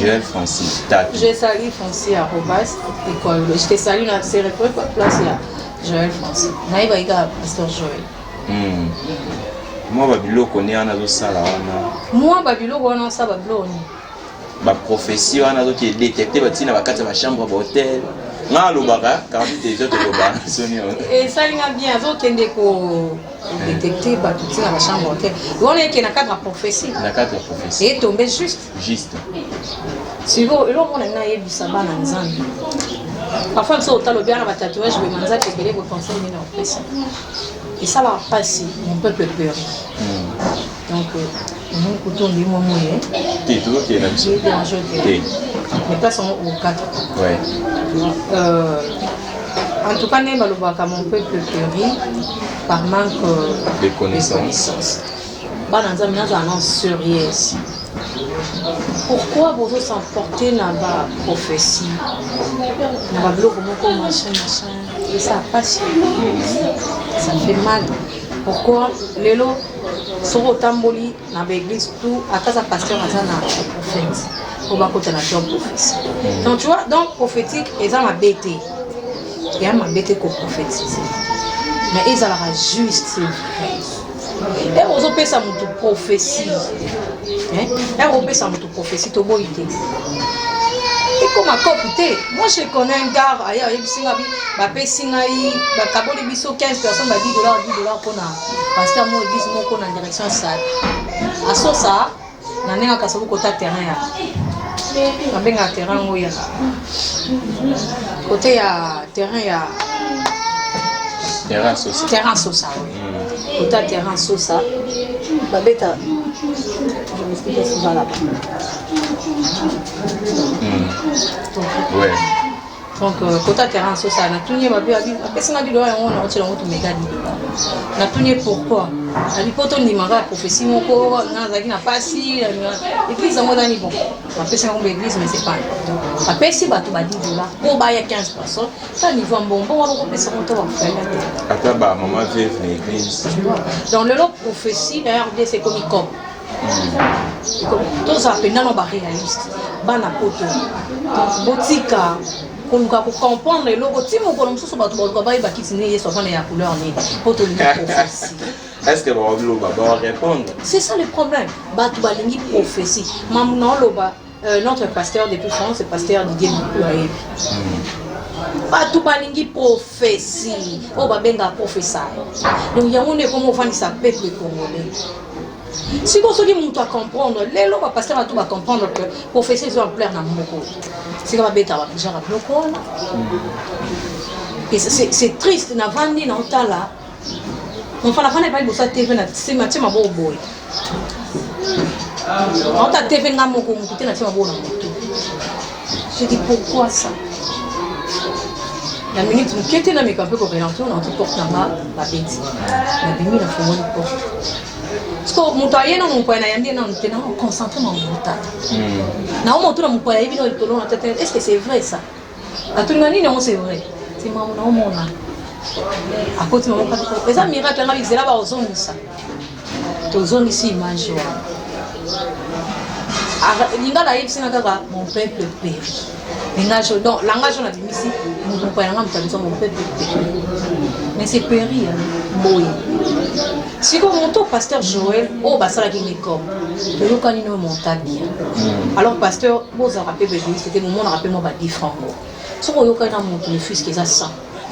Joël Francis tac. Je salue Francis arobase école. Je te salue na c'est place là. Joël Francis. Naïba ika pasteur Joël. Moi babilo connait ana zo sala wana. Moi babilo wana sa babilo ni. Ba prophétie wana zo qui détecter batina bakata ba chambre d'hôtel. Na lobaka car des autres loba soni. Et ça linga bien zo kende ko détecter ba tutina ba chambre d'hôtel. On est que na cadre prophétie. Na cadre prophétie. Et tombé juste. Juste. Si vous et l'on a yebisa bana nzambi. Parfois, ça autant le bien à tatouage, je vais m'en dire que les conseils ne pas ça. Et ça va passer, mon peuple peur. Donc, nous écoutons des moments. Tu es toujours qui est là-dessus. Les places sont au 4. Ouais. En tout cas, mon peuple périt par manque de connaissances. Bananza Minaza annonce sérieux. Pourquoi vous s'emportez dans la prophétie? Dans la bloc, machin. Et ça passe. Ça fait mal. Pourquoi les lots sont au tamboli dans l'église tout à cause de pasteur à la prophète. On va côté la prophétie. Donc tu vois, donc prophétique, ils ont ma bêté. Il y a ma bêté qu'on prophétise. Mais ils ont la juste. Et on peut ça mon prophétie. Et on peut ça mon prophétie to boité. Et comme à copité, moi je connais un gars ailleurs, il singabi, ba pe singai, ba kaboli biso 15 personnes ba $10 pour na pasteur mo église mo ko na direction ça. A so ça, na nenga kasabu kota terrain ya. Na benga terrain mo ya. Côté ya terrain ya Terrain Sosa. Terrain Sosa, oui. Côté terrain Sosa, babeta. Je m'explique ce que ça là. Ouais. Donc, côté terrain Sosa, na tout nie babi abi, apesi na bido ya on a otela moto megadi. Na tout nie pourquoi? Ali poto ni mara prophétie moko na zaki na pasi, église en mode ani bon. Apesi na église mais c'est pas. Apesi bato ba $10 pour ba ya 15 personnes, ça niveau bon on va apesi moto va faire. Ata ba maman veuve na église. Dans le lot prophétie RD c'est comme comme tout ça pendant on va réaliste. Bana poto. Botika pour comprendre le logo timo ko msusu bato ba ba kitine yeso fana ya couleur ni poto ni prophétie. Est-ce que va répondre? C'est ça le problème. Bato ba lingi prophétie. Mam non loba notre pasteur depuis France, c'est pasteur Didier Boukoulaye. Bato ba lingi prophétie. O ba benga professeur. Donc il y a on est comme on vend ça peuple congolais. Si vous avez à comprendre, les lois pasteur va tout comprendre que prophétie sont en plein dans mon corps. C'est comme bêta va déjà à bloquer. Et c'est triste na vandi na otala. On fait la fin pas de ça TV na c'est ma bon boy. On t'a TV n'a mon côté na tima bona moto. Je dis pourquoi ça? La minute nous quitter na meka peu ko relancer on te porte na ba beti. Na bimi na fo mon porte. Parce que mon taille non mon point na yandi na on tena concentré mon mota. Na on montre mon point bino tolo na tête. Est-ce que c'est vrai ça? A tout le monde non c'est vrai. C'est maman na mon na. À côté de mon papa. Les amis miracle na bizela ba ozon ça. Tozon ici image wa. Linga la yipsi na kaka mon peuple périt. Langage donc langage on a dit ici mon père n'a pas mon peuple périt. Mais c'est péri boy. Si comme mon pasteur Joël oh bah ça la qui comme le locali no monta bien. Alors pasteur vous a rappelé bébé c'était mon rappel moi ba 10 francs. Si vous yokana mon le fils qui a 100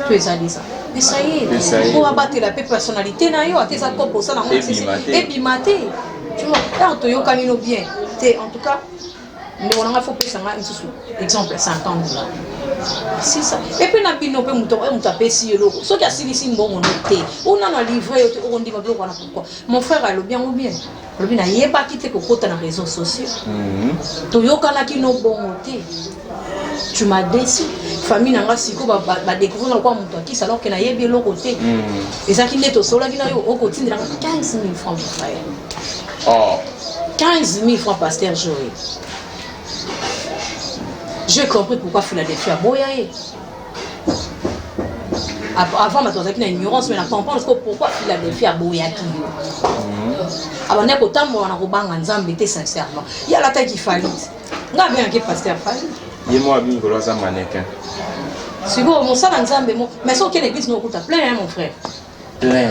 tu es allé ça. Mais ça y est pour abattre la personnalité na yo à tes accords pour ça dans mon et puis maté. Tu vois, là on te yokani no bien. En tout cas, mais on a fait exemple 50 $. C'est ça. Et puis, on a pu nous taper si l'eau. Ce qui a signé ici, on a livré, on dit pourquoi. Mon frère a le bien ou bien. Le bien n'a pas quitté que côté dans les réseaux sociaux. Toyokana qui nous bon tu m'as déçu. Famille n'a pas si quoi va découvrir dans quoi mon qui alors qu'il n'a pas bien l'autre côté. Et ça qui n'est au sol, qui n'a au côté de 15 000 francs de frère. Oh. 15 000 francs, pasteur Joël. J'ai compris pourquoi Philadelphie a boyaé. Avant, ma tante, une ignorance, mais on a compris pourquoi Philadelphie a boyaé. Avant, on a autant de gens qui sincèrement. Il y a la tête qui faillit. On a bien un pasteur faillit. Il y a moi, bien, un mannequin. C'est bon, mon sang ensemble, mais sans qu'une église nous coûte à plein, mon frère. Plein.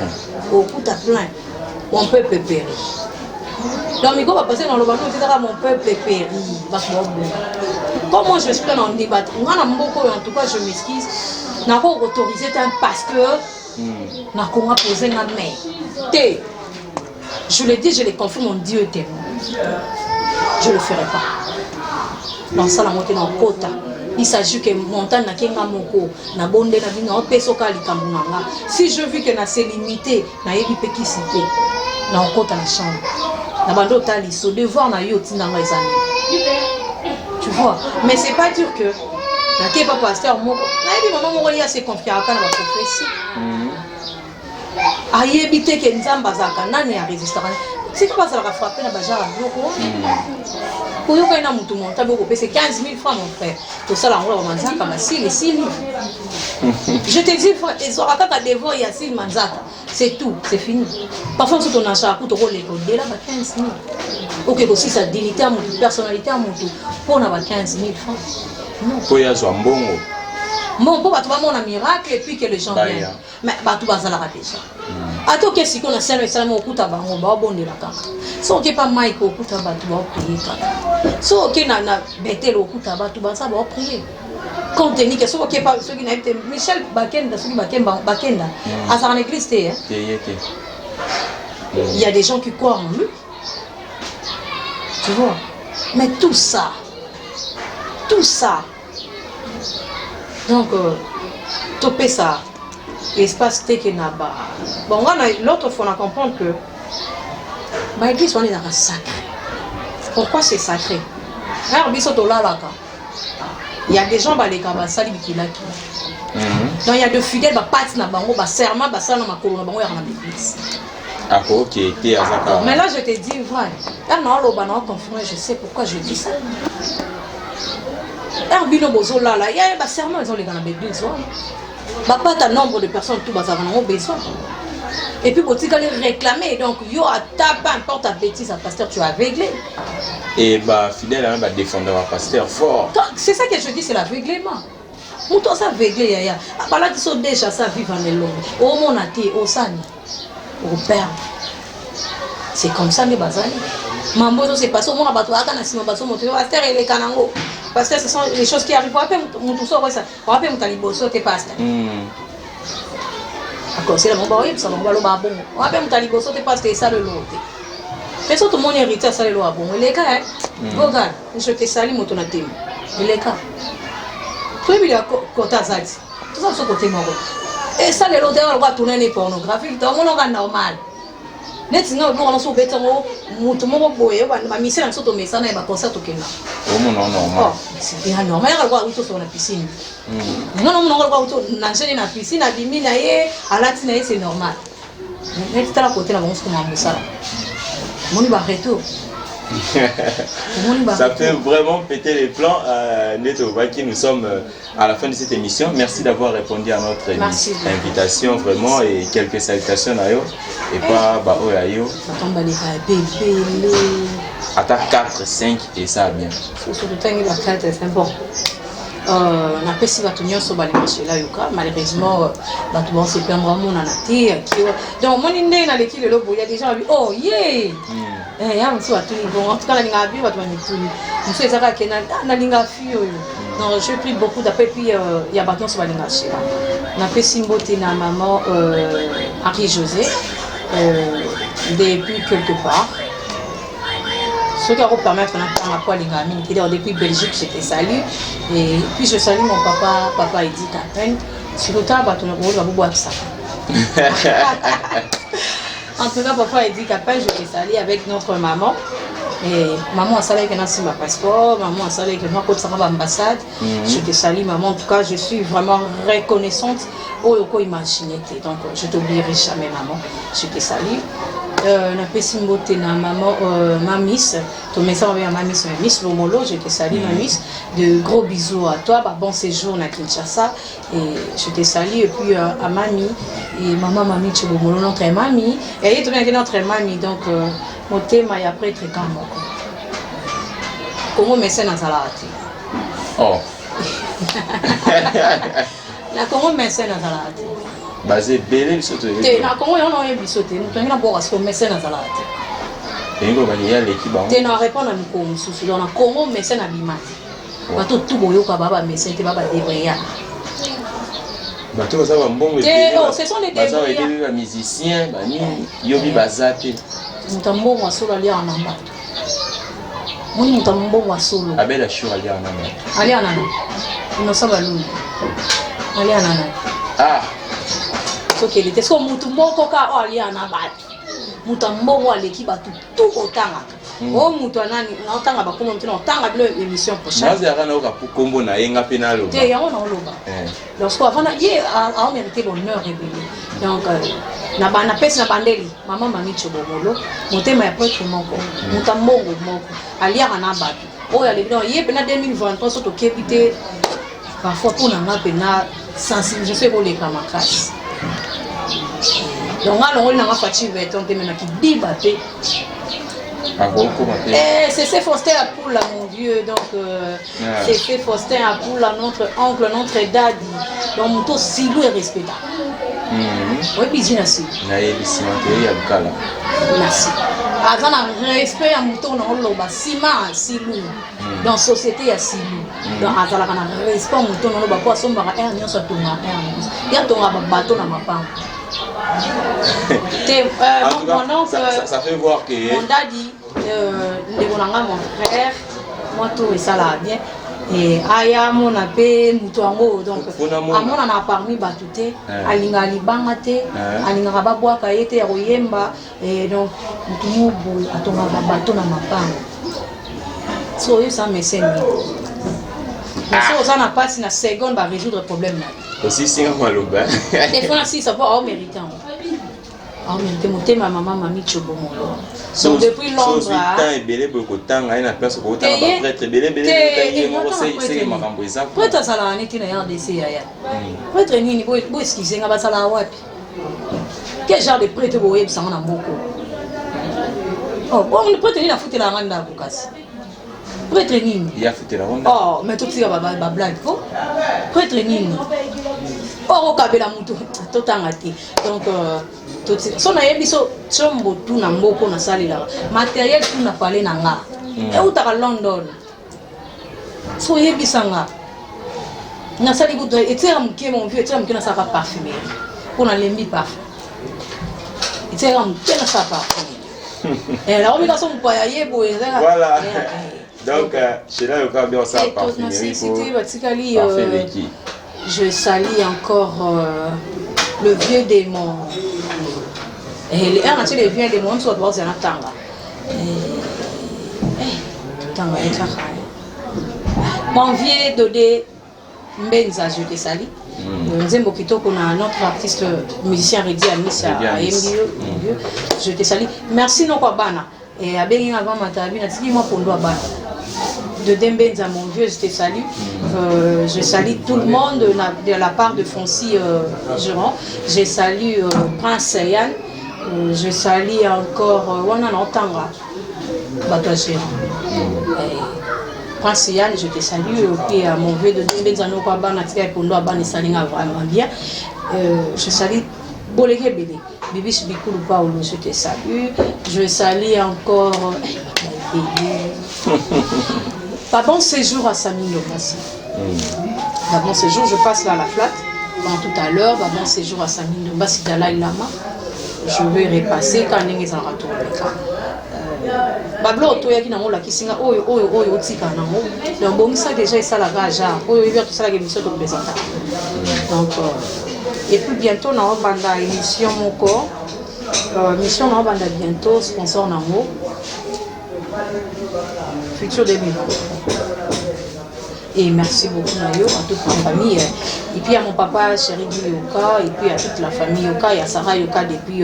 Au coûte à plein. Mon peuple périt. Donc, il va passer dans le bateau, etc. Mon peuple périt. Comment je suis dans le débat? En tout cas, je m'excuse. Je n'ai pas autorisé un pasteur. Je n'ai pas posé ma main. Je le dis, je le confirme, mon Dieu est témoin. Je ne le ferai pas. Dans ça, la montée dans le quota. Il s'agit que montagne n'a qu'un moko, n'a bonde n'a bien en pesoka likambunanga. Si je vis que n'a c'est limité, n'a yébi petit cité, n'a en quota la chambre. N'a bando tali, so devoir n'a yoti n'a les années. Tu vois, mais c'est pas dire que n'a qu'un pas pasteur moko. N'a yébi maman moko lié s'est confié à la prophétie. A yébi te que nzamba zaka nani a résisté. C'est quoi ça va frapper la baja à bloc? Pour y avoir un mouton montable, c'est 15 000 francs, mon frère. Tout ça, là, on va manger comme si les 6 000. Je te dis, ils auront qu'à dévorer à 6 manzata. C'est tout, c'est fini. Parfois, si on a un coup de rôle, on est là, 15 000. Ok, aussi, sa dignité à mon personnalité à mon tour. Pour avoir 15 000 francs. Non. Pour y avoir un bon. Bon, pour trouver un miracle et puis que les gens viennent. Mais tout va ça la rater ça. Attends, qu'est-ce qu'on a servi au coup de tabac, on va abonner la carte. Si on n'est pas Mike au coup de tabac, tu vas prier. Si on n'a pas bêté au coup de tabac, tu vas prier. Compte tenu que ceux qui n'ont pas Michel Bakenda, celui Bakenda, à sa église, il y a des gens qui croient en lui. Tu vois. Mais tout ça. Donc, topé ça. L'espace Tekenaba. Bon, l'autre fois, on a compris que l'église, on est dans un sacré. Pourquoi c'est sacré? Il y a des gens qui sont qui donc il y a des fidèles qui ont serment, mais là, je te dis, vrai. Je sais pourquoi je dis ça. Il y a des serments, ils ont les gens qui ont pas un nombre de personnes tout ont besoin. Et puis, quand tu as réclamé, donc, yo a tapé un porte à bêtise à pasteur, tu as aveuglé. Et fidèle, va défendre un pasteur fort. C'est ça que je dis, c'est l'aveuglement. Nous tous aveuglés, yaya. Là, qui sont déjà ça vivre en l'homme. Au mon athée, au sani, au père. C'est comme ça, les bazali. Mambo, c'est pas ça. Moi, je suis pasteur et les canangos. Parce que ce sont les choses qui arrivent. On rappelle mon ça. On rappelle mon taliboso, t'es pasteur. D'accord, c'est le bon baril, ça va le bon. On rappelle mon taliboso, t'es pasteur, ça le lot. Mais tout le monde hérité, ça le lot bon. Les gars, regarde, je te salue mon tonaté. Les gars. Tout le monde a côté Zati. Tout ça, c'est côté Moro. Et ça, les lot, on va tourner les pornographies. Tout le monde est normal. Net nga bo na so betango mutu moko boye ba mission na so to mesa na ba concert to kenga. Oh mon normal. C'est bien normal ya kwa uto so na piscine. Nga no no kwa uto na njeni na piscine abimi na ye alati na ye c'est normal. Net tala côté na bon ce comment ça. Moni ba retour. Ça fait vraiment péter les plans. Neto Baki, nous sommes à la fin de cette émission. Merci d'avoir répondu à notre invitation vraiment et quelques salutations d'ailleurs. Et pas bah oh ayo. Attends 4, 5 et ça bien. Na pesi bato nyonso bali marché là yoka malheureusement bato bon se perdre mon anati donc mon inde na leki lelo boya déjà oh yeah ya mtu atuni bon en tout cas la linga bi bato banituni mtu ezaka kena na linga fio non je prie beaucoup d'appels puis ya bato nyonso bali marché là na pesi mbote na maman Henri José depuis quelque part. Ce qui a permettre depuis Belgique, je te salue. Et puis je salue mon papa Eddy Capel. Sur le temps, tu boire ça. En tout cas, papa Eddy Capel, je te salue avec notre maman. Et maman a salé avec ma passeport, maman a salé avec moi quand ça va l'ambassade. Je te salue, maman. En tout cas, je suis vraiment reconnaissante. Oh, imaginé. Donc, je t'oublierai jamais, maman. Je te salue. Na pesi mbote na maman Mamis, ton message avec Mamis Lomolo, je te salue Mamis, de gros bisous à toi, bon séjour na Kinshasa et je te salue et puis à Mami et maman Mami Lomolo notre mamie et elle est bien notre mamie donc mon thème est après très calme. Comment médecin na salati? Oh. La comment médecin na salati? Basé belé surtout. Na Congo on a bisoté, nous tenons boire parce que médecin na salati. Et ngo bali ya l'équipe ba. Te na répondre na Congo susu dans na Congo médecin na bimati. Bato tout boyo ka baba médecin te baba débrouilla. Bato ça va mbongo. Ce sont les débrouillards. Bato les musiciens, bani yobi bazate. Mutambo wa solo ali en amba. Moni mutambo wa solo. Abela shura ali en amba. Ali en amba. Ino sabalu. Ali en amba. Ah. So que était so mutumbo ka ali en amba. Mutambo wa leki batu tout otanga. Oh mutu anani na otanga ba komo mutuna otanga bilo émission prochaine. Maze akana oka kombo na yenga penalo. Te yango na oloba. Lorsque avant ye a mérité l'honneur rébellé. Donc na bana pesi na bandeli maman Mami Chobomolo motema ya prêtre moko mutambongo moko aliaka na bato oyo alebino ye pena 2023 so tokebite parfois pour na pena sensibilisation ekoleka makasi donc alongoli nanga faci veton te mena kidiba te c'est Faustin Apoula mon vieux donc c'est Faustin Apoula notre oncle notre daddy donc muto silu est respectable. Oui, bien sûr. Merci. Avant un respect à mouton dans l'eau, ciment silou. Dans la société, il y a silou. Donc, avant un respect à mouton dans l'eau, poisson, il y a un sur ton il y a ton bateau dans ma femme. Ça fait voir que. Mon daddy, mon frère, moi tout et ça là bien. Et aya mona pe mutu ango donc amona na parmi batute alinga libanga te alinga babwaka yete ya koyemba et donc mutu mubu atonga bato na mapanga so yo ça mécène mais so ça n'a pas si na seconde va résoudre problème là aussi singa maloba et faut si ça va au méritant mais motema maman Mami Chobomolo. Donc depuis Londres, prêtre sala neti na RDC ya. Prêtre nini bo excuse nga basala wapi? Quel genre de prêtre bo yeb sanga na mboko? Oh, bon le prêtre ni na futela nganda bukasi. Prêtre nini? Ya futela nganda. Oh, mais tout ça ba blague ko. Prêtre nini? Oh, kabela mutu totanga te. Donc so na yebi so chombo tu na mboko na sali la matériel tu na parler na nga e utaka London so yebi sanga na sali buto etera mke mon vieux etera mke na saka parfumerie pour na lembi parfum etera mke na saka parfum et la omi ka so mpa ya yebo ezaka voilà donc chez là le bien ça parfumerie pour je salue encore le vieux démon Et les un entier vient des mondes soit droit c'est un tanga. Tanga et ça. Mon vieux Dodé Mbenza je te salue. Nzembo Kitoko na notre artiste musicien Redi Anis à MDO. Je te salue. Merci non quoi bana. Et à Bénin avant Matabi, na tiki moi pondo bana. De Dembenza mon vieux, je te salue. Je salue tout le monde de la part de Fonsi Geron. Je salue Prince Yann. Je salue encore Wana Nantanga. Bato Géron. Prince Yann, je te salue. Puis à mon vieux de Dembenza no kwa bana tika pondo bana salinga vraiment bien. Je salue Boleke Bélé. Bibis Bikoulou Paolo, je te salue. Je salue encore. Pas bon séjour à Samino Bassi. Pas bon séjour, je passe là à la flat. Tout à l'heure, pas bon séjour à Samino Bassi Dalai Lama. Je vais repasser quand il est en retour. Bablo Toyaki na mola kisinga oyo otika na mo. Donc bon ça déjà ça la gaja. Oyo il y a tout ça la émission de présenter. Donc et puis bientôt na banda émission mon corps. Mission na banda bientôt sponsor na mo. Futur 2020. Et merci beaucoup Nayo, à toute ma famille. Et puis à mon papa chéri Guy Yoka, et puis à toute la famille Yoka, et à Sarah Yoka depuis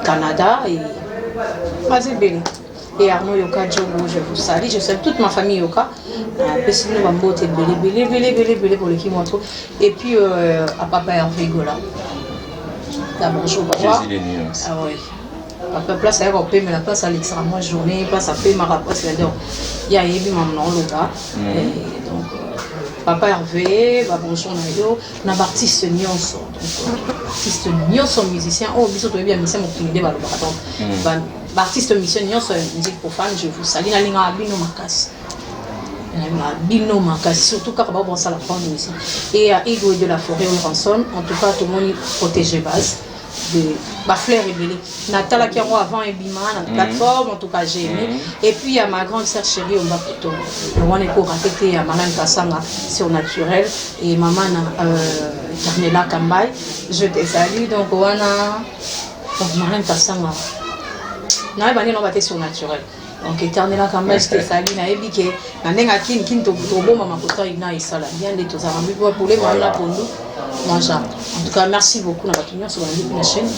Canada. Et Azébélé. Et Arnaud Yoka, Djogo, je vous salue. Je salue toute ma famille Yoka. Belé pour les qui montrent. Et puis à papa Hervé Gola. Bonjour, papa. Ah oui. La place à Europe, mais la place à l'extrêmement journée, place à paix, ma place là-dedans. Il y a eu mon Loga. Donc, papa Hervé, bonjour Nayo, on a artiste Nyonso. Artiste Nyonso musicien. Oh, bisous, tu es bien, mais c'est mon petit débat. Artiste musicien Nyonso, musique profane, je vous salue. La ligne à Bino Makas. Bino Makas, surtout quand on va ça la prendre ici. Et à Ego de la forêt, on rançonne. En tout cas, tout le monde protégé base. De Bafler et Bélé. Natala qui avant et Bima, la plateforme, en tout cas j'ai aimé. Et puis il y a ma grande sœur chérie, on va plutôt. On est pour raconter à Madame Kassanga sur naturel et maman Carnela Kambay. Je te salue donc on a donc Madame Kassanga. Non, on va sur naturel. Donc éternellement quand même je te salue na ebike na ndenga kin to bon mama kota ina isala bien les tous amis pour les voilà pour nous manger. En tout cas merci beaucoup na batunyo sur la chaîne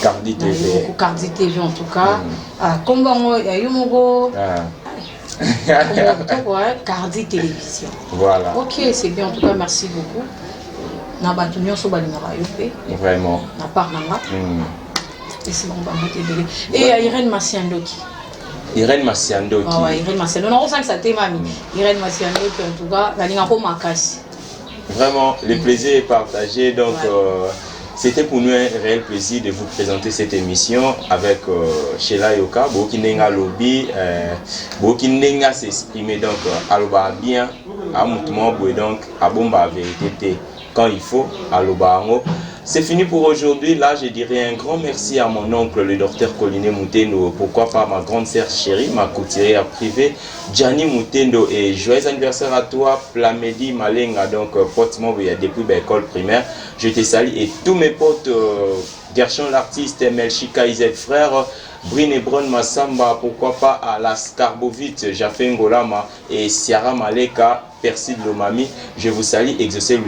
Cardi TV. Cardi TV en tout cas kombango ya yomogo Cardi Télévision. Voilà. OK, c'est bien en tout cas merci beaucoup. Na batunyo sur balinga yope. Vraiment. Na part nanga. Et c'est bon ba moté et Irène Massiandoki. Irène Massiandoki. Ah ouais, Irène Massiandoki. On sent que ça t'est mamie. Irène Massiandoki en tout cas, la ligne en Makassi. Vraiment, le plaisir est partagé. Donc, c'était pour nous un réel plaisir de vous présenter cette émission avec Sheila Yoka, Bokinenga Lobby, Bokinenga s'exprimer. Donc, Aloba bien, à Moutoumou, donc, à Bomba vérité, quand il faut, Aloba Ango. C'est fini pour aujourd'hui. Là, je dirais un grand merci à mon oncle, le docteur Collinet Moutendo. Pourquoi pas ma grande sœur chérie, ma couturière privée, Gianni Moutendo. Et joyeux anniversaire à toi, Plamedi Malenga, donc pote-moi depuis l'école primaire. Je te salue et tous mes potes, Gershon l'artiste, Melchika Isaac frère, Brine Ebron Massamba, pourquoi pas à la Skarbovite, Jafé Ngolama et Siara Maleka, Percy Lomami. Je vous salue, exaucez lui.